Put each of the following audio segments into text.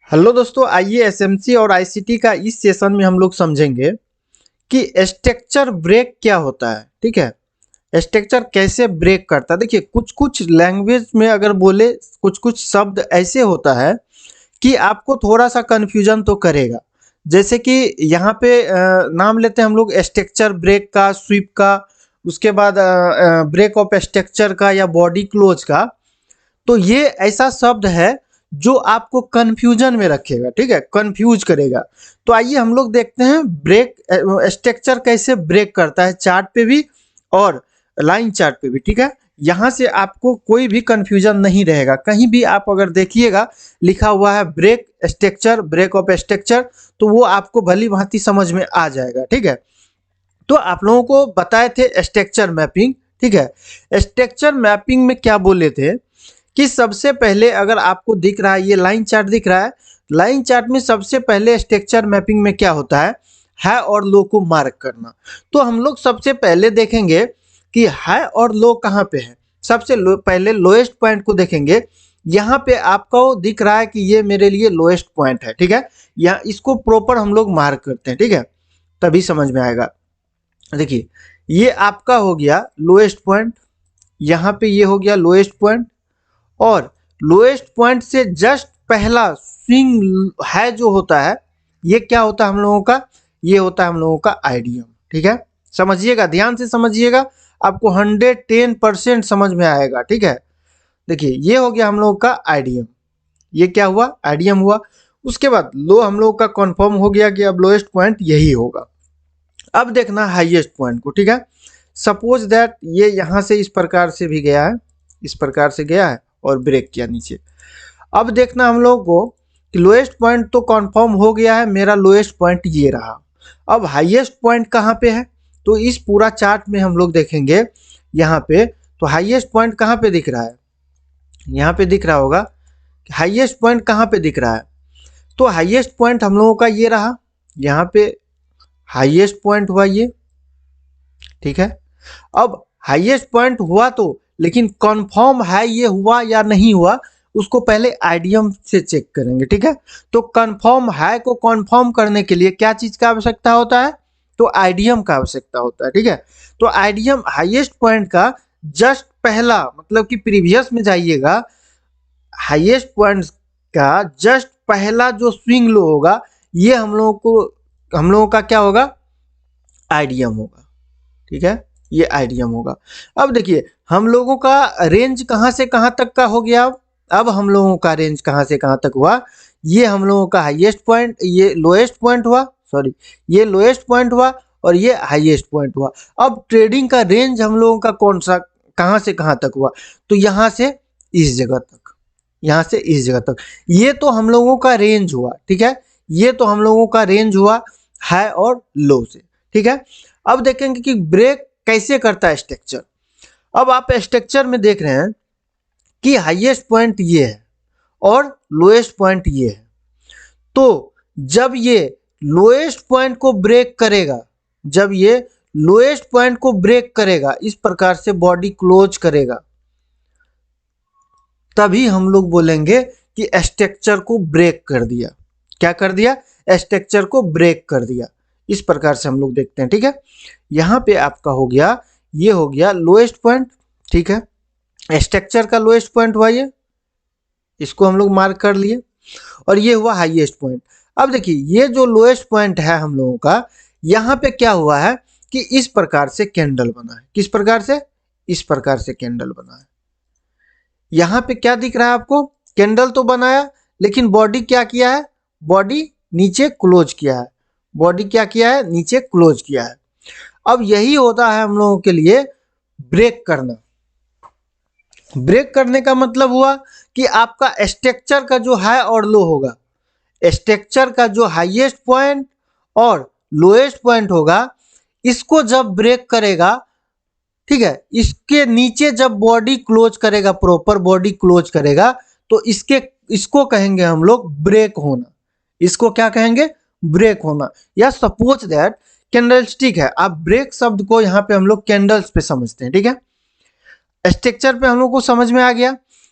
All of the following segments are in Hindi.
हेलो दोस्तों, आइए एसएमसी और आईसीटी का इस सेशन में हम लोग समझेंगे कि स्ट्रक्चर ब्रेक क्या होता है। ठीक है, स्ट्रक्चर कैसे ब्रेक करता है। देखिए, कुछ कुछ लैंग्वेज में अगर बोले, कुछ कुछ शब्द ऐसे होता है कि आपको थोड़ा सा कन्फ्यूजन तो करेगा। जैसे कि यहाँ पे नाम लेते हैं हम लोग स्ट्रक्चर ब्रेक का, स्वीप का, उसके बाद ब्रेक ऑफ स्ट्रक्चर का या बॉडी क्लोज का। तो ये ऐसा शब्द है जो आपको कंफ्यूजन में रखेगा, ठीक है, कंफ्यूज करेगा। तो आइए हम लोग देखते हैं ब्रेक स्ट्रक्चर कैसे ब्रेक करता है, चार्ट पे भी और लाइन चार्ट पे भी। ठीक है, यहाँ से आपको कोई भी कंफ्यूजन नहीं रहेगा। कहीं भी आप अगर देखिएगा लिखा हुआ है break structure, break of structure, तो वो आपको भली भांति समझ में आ जाएगा। ठीक है, तो आप लोगों को बताए थे स्ट्रक्चर मैपिंग। ठीक है, स्ट्रक्चर मैपिंग में क्या बोले थे कि सबसे पहले अगर आपको दिख रहा है, ये लाइन चार्ट दिख रहा है, लाइन चार्ट में सबसे पहले स्ट्रक्चर मैपिंग में क्या होता है और लो को मार्क करना। तो हम लोग सबसे पहले देखेंगे कि हाई और लो कहाँ पे है। सबसे पहले लोएस्ट पॉइंट को देखेंगे। यहाँ पे आपको दिख रहा है कि ये मेरे लिए लोएस्ट पॉइंट है। ठीक है, यहाँ इसको प्रॉपर हम लोग मार्क करते हैं। ठीक है, तभी समझ में आएगा। देखिए, ये आपका हो गया लोएस्ट पॉइंट, यहाँ पे ये हो गया लोएस्ट पॉइंट, और लोएस्ट पॉइंट से जस्ट पहला स्विंग है जो होता है, ये क्या होता है हम लोगों का, ये होता है हम लोगों का आईडीएम। ठीक है, समझिएगा, ध्यान से समझिएगा, आपको 110% समझ में आएगा। ठीक है, देखिए ये हो गया हम लोगों का आईडीएम, ये क्या हुआ, आईडीएम हुआ। उसके बाद लो हम लोग का कंफर्म हो गया कि अब लोएस्ट पॉइंट यही होगा। अब देखना हाईएस्ट पॉइंट को। ठीक है, सपोज दैट ये यहाँ से इस प्रकार से भी गया है, इस प्रकार से गया है और ब्रेक किया नीचे। अब देखना हम लोगों को कि लोएस्ट पॉइंट तो कंफर्म हो गया है, मेरा लोएस्ट पॉइंट ये रहा। अब हाईएस्ट पॉइंट कहाँ पे है, तो इस पूरा चार्ट में हम लोग देखेंगे यहाँ पे, तो हाईएस्ट पॉइंट कहाँ पे दिख रहा है, यहाँ पे दिख रहा होगा। हाईएस्ट पॉइंट कहाँ पे दिख रहा है, तो हाईएस्ट पॉइंट हम लोगों का ये रहा, यहाँ पे हाईएस्ट पॉइंट हुआ ये। ठीक है, अब हाईएस्ट पॉइंट हुआ तो, लेकिन कंफर्म है ये हुआ या नहीं हुआ, उसको पहले आईडीएम से चेक करेंगे। ठीक है, तो कंफर्म है को कंफर्म करने के लिए क्या चीज का आवश्यकता होता है, तो आईडीएम का आवश्यकता होता है। ठीक है, तो आईडीएम हाईएस्ट पॉइंट का जस्ट पहला, मतलब कि प्रीवियस में जाइएगा, हाईएस्ट पॉइंट का जस्ट पहला जो स्विंग लो होगा, ये हम लोगों का क्या होगा, आईडीएम होगा। ठीक है, ये आईडीएम होगा। अब देखिए हम लोगों का रेंज कहाँ से कहाँ तक का हो गया। अब हम लोगों का रेंज कहाँ से कहाँ तक हुआ, ये हम लोगों का हाईएस्ट पॉइंट, ये लोएस्ट पॉइंट हुआ, सॉरी ये लोएस्ट पॉइंट हुआ और ये हाईएस्ट पॉइंट हुआ। अब ट्रेडिंग का रेंज हम लोगों का कौन सा, कहाँ से कहाँ तक हुआ, तो यहाँ से इस जगह तक, यहाँ से इस जगह तक, ये तो हम लोगों का रेंज हुआ। ठीक है, ये तो हम लोगों का रेंज हुआ हाई और लो से। ठीक है, अब देखेंगे कि ब्रेक कैसे करता है स्ट्रक्चर। अब आप स्ट्रक्चर में देख रहे हैं कि हाईएस्ट पॉइंट ये है और लोएस्ट पॉइंट ये है। तो जब ये लोएस्ट पॉइंट को ब्रेक करेगा, जब ये लोएस्ट पॉइंट को ब्रेक करेगा, इस प्रकार से बॉडी क्लोज करेगा, तभी हम लोग बोलेंगे कि स्ट्रक्चर को ब्रेक कर दिया। क्या कर दिया, स्ट्रक्चर को ब्रेक कर दिया। इस प्रकार से हम लोग देखते हैं। ठीक है, यहाँ पे आपका हो गया, ये हो गया लोएस्ट पॉइंट। ठीक है, स्ट्रक्चर का लोएस्ट पॉइंट हुआ ये, इसको हम लोग मार्क कर लिए, और ये हुआ हाईएस्ट पॉइंट। अब देखिए ये जो लोएस्ट पॉइंट है हम लोगों का, यहाँ पे क्या हुआ है कि इस प्रकार से कैंडल बना है। किस प्रकार से, इस प्रकार से कैंडल बना है। यहाँ पे क्या दिख रहा है आपको, कैंडल तो बनाया, लेकिन बॉडी क्या किया है, बॉडी नीचे क्लोज किया है, बॉडी क्या किया है, नीचे क्लोज किया है। अब यही होता है हम लोगों के लिए ब्रेक करना। ब्रेक करने का मतलब हुआ कि आपका स्ट्रक्चर का जो हाई और लो होगा, स्ट्रक्चर का जो हाईएस्ट पॉइंट और लोएस्ट पॉइंट होगा, इसको जब ब्रेक करेगा, ठीक है, इसके नीचे जब बॉडी क्लोज करेगा, प्रॉपर बॉडी क्लोज करेगा, तो इसको कहेंगे हम लोग ब्रेक होना। इसको क्या कहेंगे, ब्रेक होना। या सपोज दैट कैंडलस्टिक है, आप ब्रेक शब्द को यहाँ पे हम लोग कैंडल्स पे समझते हैं। ठीक है, स्ट्रक्चर पे हम लोग को समझ में आ गया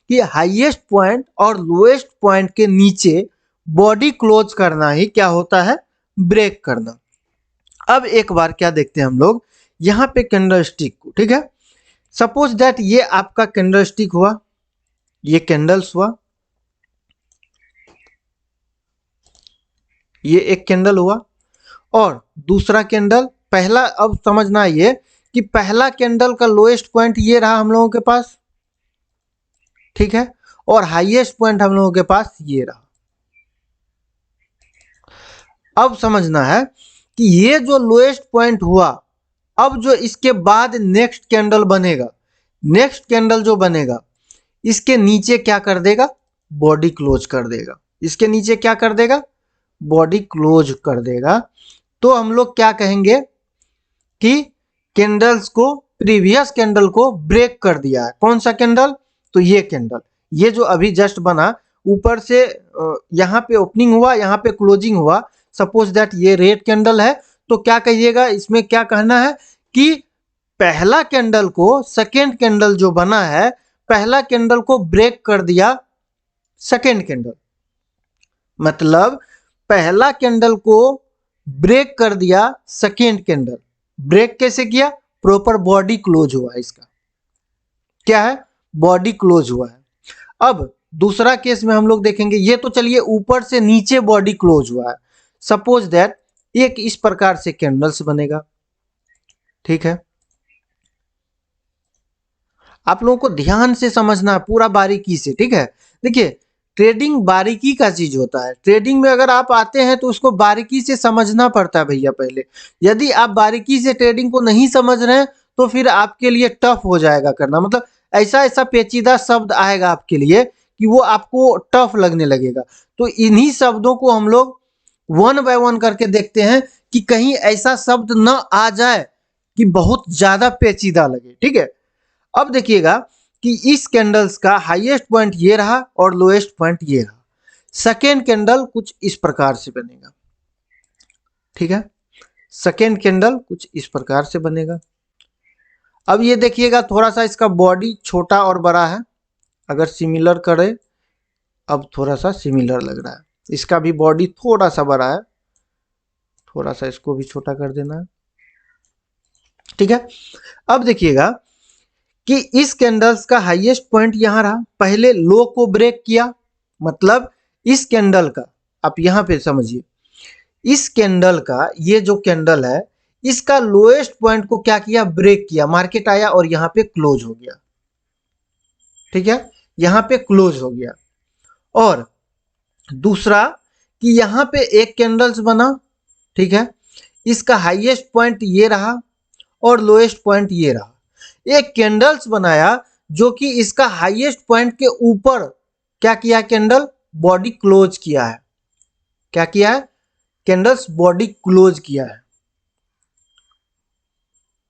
कि हाईएस्ट पॉइंट और लोएस्ट पॉइंट के नीचे बॉडी क्लोज करना ही क्या होता है, ब्रेक करना। अब एक बार क्या देखते हैं हम लोग यहाँ पे कैंडलस्टिक को, ठीक है। सपोज दैट ये आपका कैंडलस्टिक हुआ, ये कैंडल्स हुआ, ये एक कैंडल हुआ और दूसरा कैंडल, पहला, अब समझना ये कि पहला कैंडल का लोएस्ट पॉइंट ये रहा हम लोगों के पास, ठीक है, और हाईएस्ट पॉइंट हम लोगों के पास ये रहा। अब समझना है कि ये जो लोएस्ट पॉइंट हुआ, अब जो इसके बाद नेक्स्ट कैंडल बनेगा, नेक्स्ट कैंडल जो बनेगा इसके नीचे क्या कर देगा, बॉडी क्लोज कर देगा। इसके नीचे क्या कर देगा, बॉडी क्लोज कर देगा। तो हम लोग क्या कहेंगे कि कैंडल्स को, प्रीवियस कैंडल को ब्रेक कर दिया है। कौन सा कैंडल, तो ये कैंडल, ये जो अभी जस्ट बना, ऊपर से यहाँ पे ओपनिंग हुआ, यहाँ पे क्लोजिंग हुआ। सपोज दैट ये रेड कैंडल है, तो क्या कहिएगा, इसमें क्या कहना है कि पहला कैंडल को, सेकेंड कैंडल जो बना है, पहला कैंडल को ब्रेक कर दिया सेकेंड कैंडल। मतलब पहला कैंडल को ब्रेक कर दिया सेकेंड कैंडल। ब्रेक कैसे किया, प्रॉपर बॉडी क्लोज हुआ, इसका क्या है, बॉडी क्लोज हुआ है। अब दूसरा केस में हम लोग देखेंगे, ये तो चलिए ऊपर से नीचे बॉडी क्लोज हुआ है। सपोज दैट एक इस प्रकार से कैंडल्स बनेगा, ठीक है। आप लोगों को ध्यान से समझना है, पूरा बारीकी से, ठीक है। देखिए ट्रेडिंग बारीकी का चीज होता है। ट्रेडिंग में अगर आप आते हैं तो उसको बारीकी से समझना पड़ता है भैया पहले। यदि आप बारीकी से ट्रेडिंग को नहीं समझ रहे हैं तो फिर आपके लिए टफ हो जाएगा करना। मतलब ऐसा ऐसा पेचीदा शब्द आएगा आपके लिए कि वो आपको टफ लगने लगेगा। तो इन्हीं शब्दों को हम लोग वन बाय वन करके देखते हैं कि कहीं ऐसा शब्द न आ जाए कि बहुत ज्यादा पेचीदा लगे, ठीक है। अब देखिएगा कि इस कैंडल्स का हाईएस्ट पॉइंट ये रहा और लोएस्ट पॉइंट ये रहा। सेकेंड कैंडल कुछ इस प्रकार से बनेगा, ठीक है। सेकेंड कैंडल कुछ इस प्रकार से बनेगा। अब ये देखिएगा थोड़ा सा इसका बॉडी छोटा और बड़ा है। अगर सिमिलर करें, अब थोड़ा सा सिमिलर लग रहा है, इसका भी बॉडी थोड़ा सा बड़ा है, थोड़ा सा इसको भी छोटा कर देना है, ठीक है। अब देखिएगा कि इस कैंडल्स का हाईएस्ट पॉइंट यहां रहा, पहले लो को ब्रेक किया। मतलब इस कैंडल का, आप यहां पे समझिए, इस कैंडल का, ये जो कैंडल है इसका लोएस्ट पॉइंट को क्या किया, ब्रेक किया। मार्केट आया और यहां पे क्लोज हो गया, ठीक है, यहां पे क्लोज हो गया। और दूसरा कि यहां पे एक कैंडल्स बना, ठीक है, इसका हाईएस्ट पॉइंट ये रहा और लोएस्ट पॉइंट ये रहा। एक कैंडल्स बनाया जो कि इसका हाईएस्ट पॉइंट के ऊपर क्या किया, कैंडल बॉडी क्लोज किया है। क्या किया है, कैंडल्स बॉडी क्लोज किया है।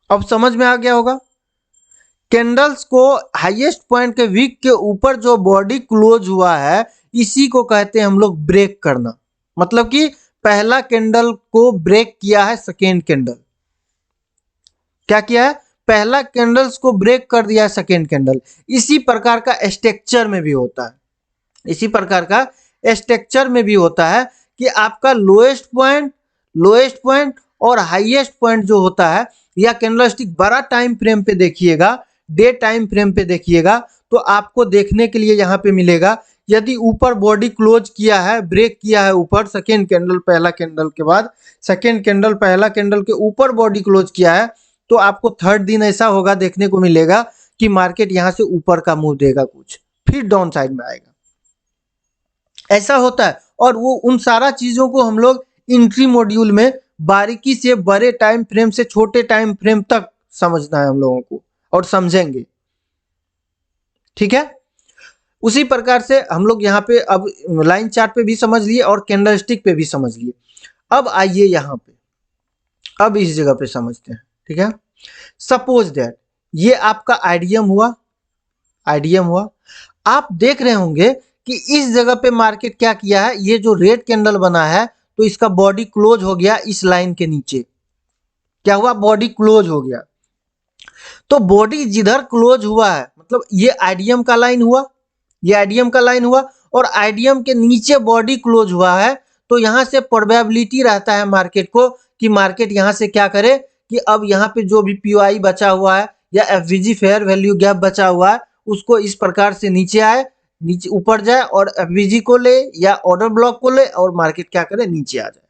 अब समझ में आ गया होगा। कैंडल्स को हाईएस्ट पॉइंट के वीक के ऊपर जो बॉडी क्लोज हुआ है, इसी को कहते हैं हम लोग ब्रेक करना। मतलब कि पहला कैंडल को ब्रेक किया है सेकेंड कैंडल, क्या किया है, पहला कैंडल्स को ब्रेक कर दिया सेकेंड कैंडल। इसी प्रकार का स्ट्रक्चर में भी होता है, इसी प्रकार का स्ट्रक्चर में भी होता है कि आपका लोएस्ट पॉइंट और हाईएस्ट पॉइंट जो होता है, या कैंडलस्टिक बड़ा टाइम फ्रेम पे देखिएगा, डे टाइम फ्रेम पे देखिएगा, तो आपको देखने के लिए यहाँ पे मिलेगा। यदि ऊपर बॉडी क्लोज किया है, ब्रेक किया है ऊपर, सेकेंड कैंडल पहला कैंडल के बाद, सेकेंड कैंडल पहला कैंडल के ऊपर बॉडी क्लोज किया है, तो आपको थर्ड दिन ऐसा होगा, देखने को मिलेगा कि मार्केट यहां से ऊपर का मूव देगा कुछ, फिर डाउन साइड में आएगा, ऐसा होता है। और वो उन सारा चीजों को हम लोग एंट्री मॉड्यूल में बारीकी से, बड़े टाइम फ्रेम से छोटे टाइम फ्रेम तक समझना है हम लोगों को, और समझेंगे, ठीक है। उसी प्रकार से हम लोग यहाँ पे अब लाइन चार्ट पे भी समझ लिए और कैंडलस्टिक पे भी समझ लिए। अब आइए यहाँ पे, अब इस जगह पे समझते हैं, ठीक है। सपोज दैट ये आपका आईडीएम हुआ, आईडीएम हुआ। आप देख रहे होंगे कि इस जगह पे मार्केट क्या किया है, ये जो रेड कैंडल बना है तो इसका बॉडी क्लोज हो गया इस लाइन के नीचे। क्या हुआ, बॉडी क्लोज हो गया। तो बॉडी जिधर क्लोज हुआ है, मतलब ये आईडीएम का लाइन हुआ, ये आईडीएम का लाइन हुआ, और आईडीएम के नीचे बॉडी क्लोज हुआ है, तो यहाँ से प्रोबेबिलिटी रहता है मार्केट को कि मार्केट यहाँ से क्या करे कि अब यहाँ पे जो भी पीओआई बचा हुआ है या एफवीजी फेयर वैल्यू गैप बचा हुआ है उसको इस प्रकार से नीचे आए, नीचे ऊपर जाए और एफवीजी को ले या ऑर्डर ब्लॉक को ले और मार्केट क्या करे नीचे आ जाए।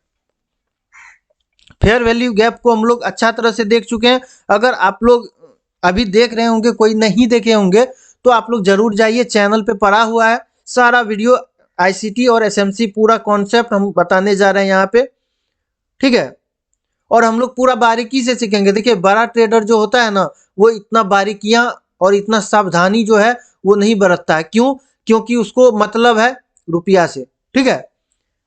फेयर वैल्यू गैप को हम लोग अच्छा तरह से देख चुके हैं। अगर आप लोग अभी देख रहे होंगे, कोई नहीं देखे होंगे, तो आप लोग जरूर जाइए, चैनल पे पड़ा हुआ है सारा वीडियो, आईसीटी और एसएमसी पूरा कॉन्सेप्ट हम बताने जा रहे हैं यहाँ पे, ठीक है। और हम लोग पूरा बारीकी से सीखेंगे। देखिए बड़ा ट्रेडर जो होता है ना, वो इतना बारीकियां और इतना सावधानी जो है वो नहीं बरतता है। क्यों? क्योंकि उसको मतलब है रुपया से, ठीक है।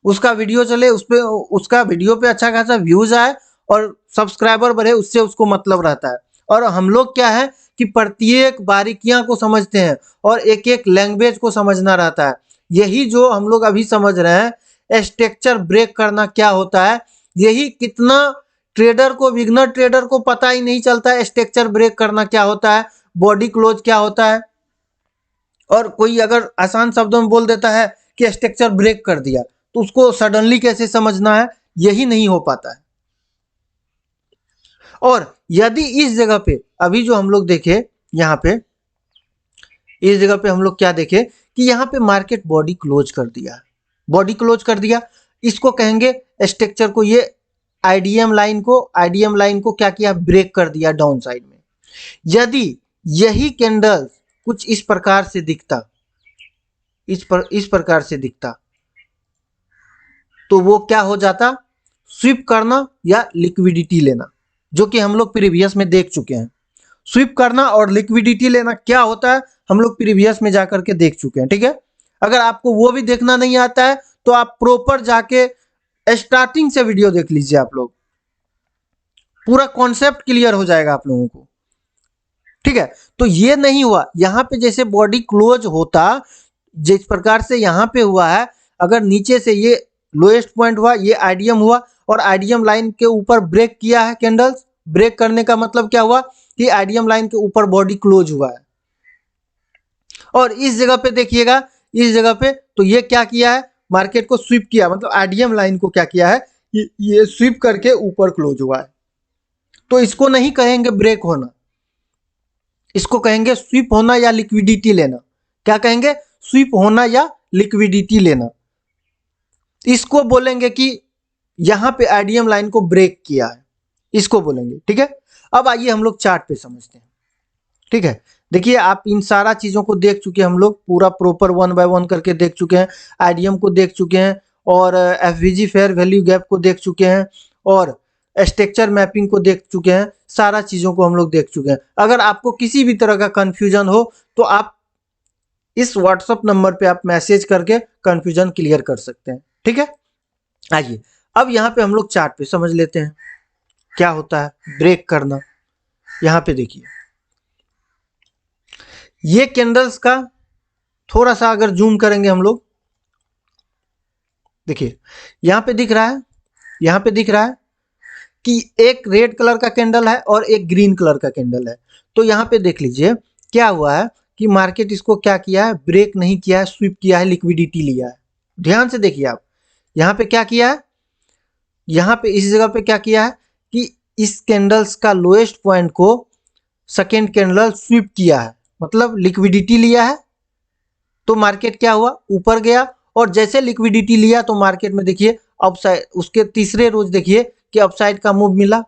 उसका वीडियो चले, उस पे उसका वीडियो पे अच्छा खासा व्यूज आए और सब्सक्राइबर बढ़े, उससे उसको मतलब रहता है। और हम लोग क्या है कि प्रत्येक बारीकियां को समझते हैं और एक एक लैंग्वेज को समझना रहता है। यही जो हम लोग अभी समझ रहे हैं, स्ट्रक्चर ब्रेक करना क्या होता है, यही कितना ट्रेडर को, बिगनर ट्रेडर को पता ही नहीं चलता है स्ट्रक्चर ब्रेक करना क्या होता है, बॉडी क्लोज क्या होता है। और कोई अगर आसान शब्दों में बोल देता है कि स्ट्रक्चर ब्रेक कर दिया, तो उसको सडनली कैसे समझना है, यही नहीं हो पाता है। और यदि इस जगह पे अभी जो हम लोग देखे, यहाँ पे इस जगह पे हम लोग क्या देखे कि यहाँ पे मार्केट बॉडी क्लोज कर दिया, बॉडी क्लोज कर दिया, इसको कहेंगे स्ट्रक्चर को, ये आईडीएम लाइन को क्या किया, ब्रेक कर दिया डाउन साइड में। यदि यही कैंडल कुछ इस प्रकार से दिखता, इस प्रकार से दिखता, तो वो क्या हो जाता, स्वीप करना या लिक्विडिटी लेना, जो कि हम लोग प्रीवियस में देख चुके हैं। स्वीप करना और लिक्विडिटी लेना क्या होता है हम लोग प्रीवियस में जाकर के देख चुके हैं, ठीक है। अगर आपको वो भी देखना नहीं आता है तो आप प्रॉपर जाके स्टार्टिंग से वीडियो देख लीजिए, आप लोग पूरा कॉन्सेप्ट क्लियर हो जाएगा आप लोगों को, ठीक है। तो ये नहीं हुआ, यहां पे जैसे बॉडी क्लोज होता जिस प्रकार से यहां पे हुआ है, अगर नीचे से ये लोएस्ट पॉइंट हुआ, ये आईडीएम हुआ और आईडीएम लाइन के ऊपर ब्रेक किया है कैंडल्स, ब्रेक करने का मतलब क्या हुआ कि आईडीएम लाइन के ऊपर बॉडी क्लोज हुआ है। और इस जगह पे देखिएगा, इस जगह पे तो ये क्या किया है, मार्केट को स्वीप किया, मतलब आईडीएम लाइन को क्या किया है, ये स्वीप करके ऊपर क्लोज हुआ है। तो इसको नहीं कहेंगे ब्रेक होना, इसको कहेंगे स्वीप होना या लिक्विडिटी लेना। क्या कहेंगे, स्वीप होना या लिक्विडिटी लेना। इसको बोलेंगे कि यहां पे आईडीएम लाइन को ब्रेक किया है, इसको बोलेंगे, ठीक है। अब आइए हम लोग चार्ट पे समझते हैं, ठीक है। देखिए आप इन सारा चीजों को देख चुके हैं, हम लोग पूरा प्रॉपर 1 बाय 1 करके देख चुके हैं, आईडीएम को देख चुके हैं और एफवीजी फेयर वैल्यू गैप को देख चुके हैं और स्ट्रक्चर मैपिंग को देख चुके हैं, सारा चीजों को हम लोग देख चुके हैं। अगर आपको किसी भी तरह का कंफ्यूजन हो तो आप इस व्हाट्सएप नंबर पे आप मैसेज करके कंफ्यूजन क्लियर कर सकते हैं, ठीक है। आइए अब यहाँ पे हम लोग चार्ट पे समझ लेते हैं क्या होता है ब्रेक करना। यहाँ पे देखिए ये कैंडल्स का थोड़ा सा अगर जूम करेंगे हम लोग, देखिए यहाँ पे दिख रहा है, यहाँ पे दिख रहा है कि एक रेड कलर का कैंडल है और एक ग्रीन कलर का कैंडल है। तो यहाँ पे देख लीजिए क्या हुआ है कि मार्केट इसको क्या किया है, ब्रेक नहीं किया है, स्वीप किया है, लिक्विडिटी लिया है। ध्यान से देखिए आप, यहाँ पे क्या किया है, यहाँ पे इस जगह पे क्या किया है कि इस कैंडल्स का लोएस्ट पॉइंट को सेकेंड कैंडल स्वीप किया है, मतलब लिक्विडिटी लिया है। तो मार्केट क्या हुआ, ऊपर गया और जैसे लिक्विडिटी लिया तो मार्केट में देखिए अपसाइड, उसके तीसरे रोज देखिए कि अपसाइड का मूव मिला,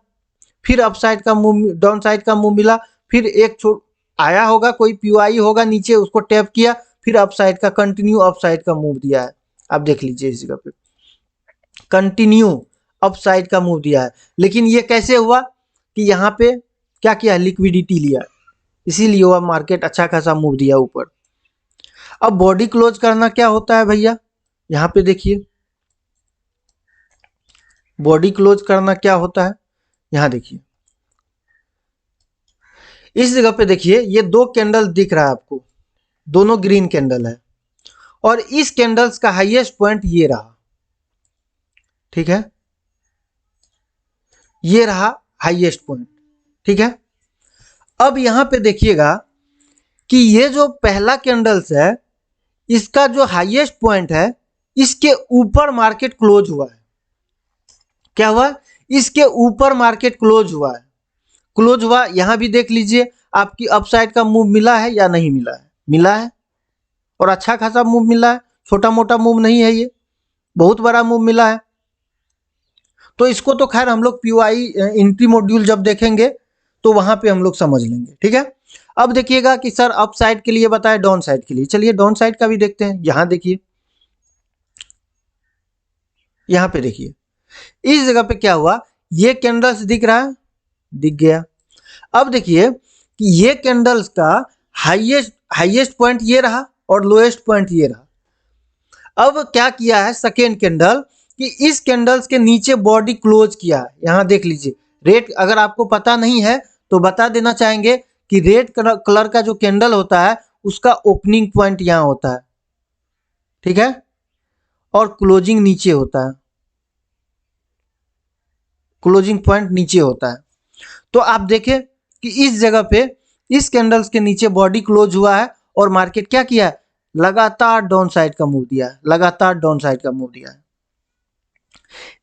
फिर अपसाइड का मूव, डाउन साइड का मूव मिला, फिर एक छोड़ आया होगा, कोई पीओआई होगा नीचे, उसको टैप किया, फिर अपसाइड का कंटिन्यू अपसाइड का मूव दिया है। आप देख लीजिए इस जगह पे कंटिन्यू अपसाइड का मूव दिया है। लेकिन ये कैसे हुआ कि यहाँ पे क्या किया, लिक्विडिटी लिया, इसीलिए हुआ मार्केट अच्छा खासा मूव दिया ऊपर। अब बॉडी क्लोज करना क्या होता है भैया, यहाँ पे देखिए बॉडी क्लोज करना क्या होता है, यहाँ देखिए इस जगह पे देखिए ये दो कैंडल दिख रहा है आपको, दोनों ग्रीन कैंडल है और इस कैंडल्स का हाईएस्ट पॉइंट ये रहा, ठीक है, ये रहा हाईएस्ट पॉइंट, ठीक है। अब यहां पे देखिएगा कि ये जो पहला कैंडल्स है इसका जो हाईएस्ट पॉइंट है इसके ऊपर मार्केट क्लोज हुआ है। क्या हुआ? इसके ऊपर मार्केट क्लोज हुआ है। क्लोज हुआ, यहां भी देख लीजिए आपकी अपसाइड का मूव मिला है या नहीं मिला है? मिला है, और अच्छा खासा मूव मिला है, छोटा मोटा मूव नहीं है, ये बहुत बड़ा मूव मिला है। तो इसको तो खैर हम लोग पीओआई एंट्री मॉड्यूल जब देखेंगे तो वहां पे हम लोग समझ लेंगे, ठीक है। अब देखिएगा कि सर अप साइड के लिए बताए, डाउन साइड के लिए, चलिए डाउन साइड का भी देखते हैं। यहां देखिए, यहां पे देखिए इस जगह पे क्या हुआ, ये कैंडल्स दिख रहा है, दिख गया। अब देखिए कि ये कैंडल्स का हाईएस्ट पॉइंट ये रहा और लोएस्ट पॉइंट ये रहा। अब क्या किया है सेकेंड कैंडल कि इस कैंडल्स के नीचे बॉडी क्लोज किया है। यहां देख लीजिए रेड, अगर आपको पता नहीं है तो बता देना चाहेंगे कि रेड कलर का जो कैंडल होता है उसका ओपनिंग पॉइंट यहां होता है, ठीक है, और क्लोजिंग नीचे होता है, क्लोजिंग पॉइंट नीचे होता है। तो आप देखें कि इस जगह पे इस कैंडल्स के नीचे बॉडी क्लोज हुआ है और मार्केट क्या किया है, लगातार डाउन साइड का मूव दिया है, लगातार डाउन साइड का मूव दिया है।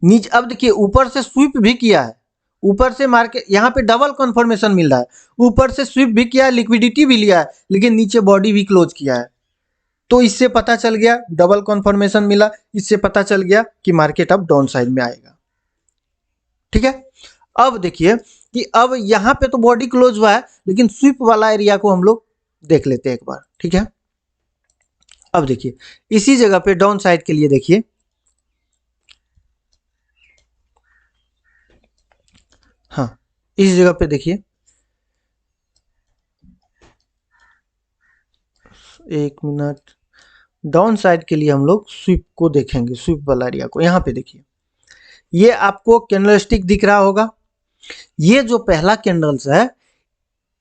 नीचे अब देखिए ऊपर से स्वीप भी किया है, ऊपर से मार्केट यहाँ पे डबल कंफर्मेशन मिल रहा है, ऊपर से स्वीप भी किया है, लिक्विडिटी भी लिया है, लेकिन नीचे बॉडी भी क्लोज किया है। तो इससे पता चल गया, डबल कंफर्मेशन मिला, इससे पता चल गया कि मार्केट अब डाउन साइड में आएगा, ठीक है। अब देखिए कि अब यहां पे तो बॉडी क्लोज हुआ है, लेकिन स्वीप वाला एरिया को हम लोग देख लेते हैं एक बार, ठीक है। अब देखिए इसी जगह पे डाउन साइड के लिए देखिए, हाँ इस जगह पे देखिए, एक मिनट, डाउन साइड के लिए हम लोग स्वीप को देखेंगे, स्वीप वाला एरिया को। यहाँ पे देखिए ये आपको कैंडलस्टिक दिख रहा होगा, ये जो पहला कैंडल्स है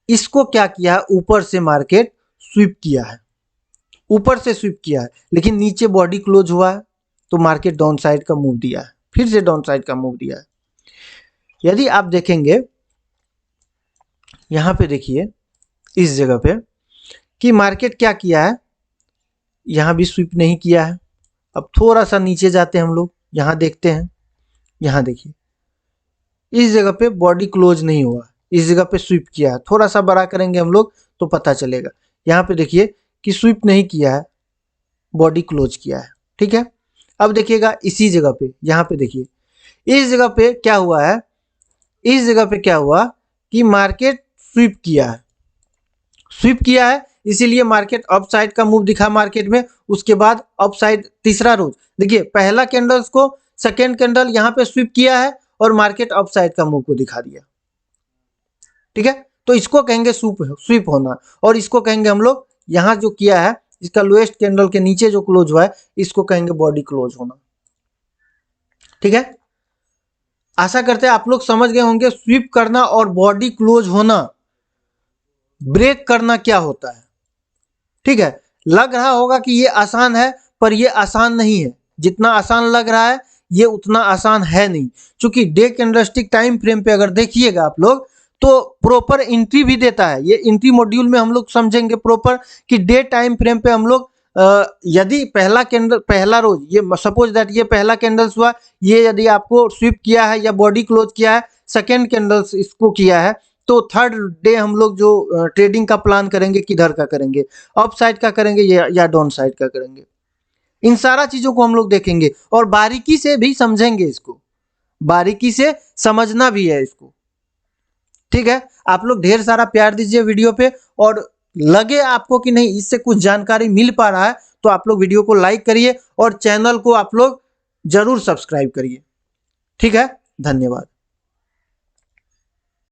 इसको क्या किया है, ऊपर से मार्केट स्वीप किया है, ऊपर से स्वीप किया है, लेकिन नीचे बॉडी क्लोज हुआ है तो मार्केट डाउन साइड का मूव दिया है, फिर से डाउन साइड का मूव दिया है। यदि आप देखेंगे यहां पे देखिए इस जगह पे कि मार्केट क्या किया है, यहां भी स्वीप नहीं किया है। अब थोड़ा सा नीचे जाते हैं हम लोग, यहां देखते हैं, यहां देखिए इस जगह पे बॉडी क्लोज नहीं हुआ, इस जगह पे स्वीप किया है। थोड़ा सा बड़ा करेंगे हम लोग तो पता चलेगा, यहाँ पे देखिए कि स्वीप नहीं किया है, बॉडी क्लोज किया है, ठीक है। अब देखिएगा इसी जगह पे, यहाँ पे देखिए इस जगह पे क्या हुआ है, इस जगह पे क्या हुआ कि मार्केट स्वीप किया है, स्वीप किया है, इसीलिए मार्केट अप साइड का मूव दिखा मार्केट में। उसके बाद अप साइड तीसरा रोज देखिए पहला कैंडल्स को सेकेंड कैंडल यहाँ पे स्वीप किया है और मार्केट अप साइड का मूव को दिखा दिया, ठीक है। तो इसको कहेंगे स्वीप होना, और इसको कहेंगे हम लोग यहाँ जो किया है इसका लोएस्ट कैंडल के नीचे जो क्लोज हुआ है इसको कहेंगे बॉडी क्लोज होना, ठीक है। आशा करते हैं आप लोग समझ गए होंगे स्वीप करना और बॉडी क्लोज होना, ब्रेक करना क्या होता है, ठीक है। लग रहा होगा कि ये आसान है, पर ये आसान नहीं है, जितना आसान लग रहा है ये उतना आसान है नहीं। क्योंकि डे कैंडलस्टिक टाइम फ्रेम पे अगर देखिएगा आप लोग तो प्रॉपर एंट्री भी देता है, ये एंट्री मॉड्यूल में हम लोग समझेंगे प्रॉपर कि डे टाइम फ्रेम पे हम लोग यदि पहला कैंडल, पहला रोज, ये सपोज दैट ये पहला कैंडल्स हुआ, ये यदि आपको स्वीप किया है या बॉडी क्लोज किया है, सेकेंड कैंडल्स इसको किया है, तो थर्ड डे हम लोग जो ट्रेडिंग का प्लान करेंगे किधर का करेंगे, अप साइड का करेंगे या डाउन साइड का करेंगे। इन सारा चीजों को हम लोग देखेंगे और बारीकी से भी समझेंगे, इसको बारीकी से समझना भी है इसको, ठीक है। आप लोग ढेर सारा प्यार दीजिए वीडियो पे, और लगे आपको कि नहीं इससे कुछ जानकारी मिल पा रहा है तो आप लोग वीडियो को लाइक करिए और चैनल को आप लोग जरूर सब्सक्राइब करिए, ठीक है। धन्यवाद।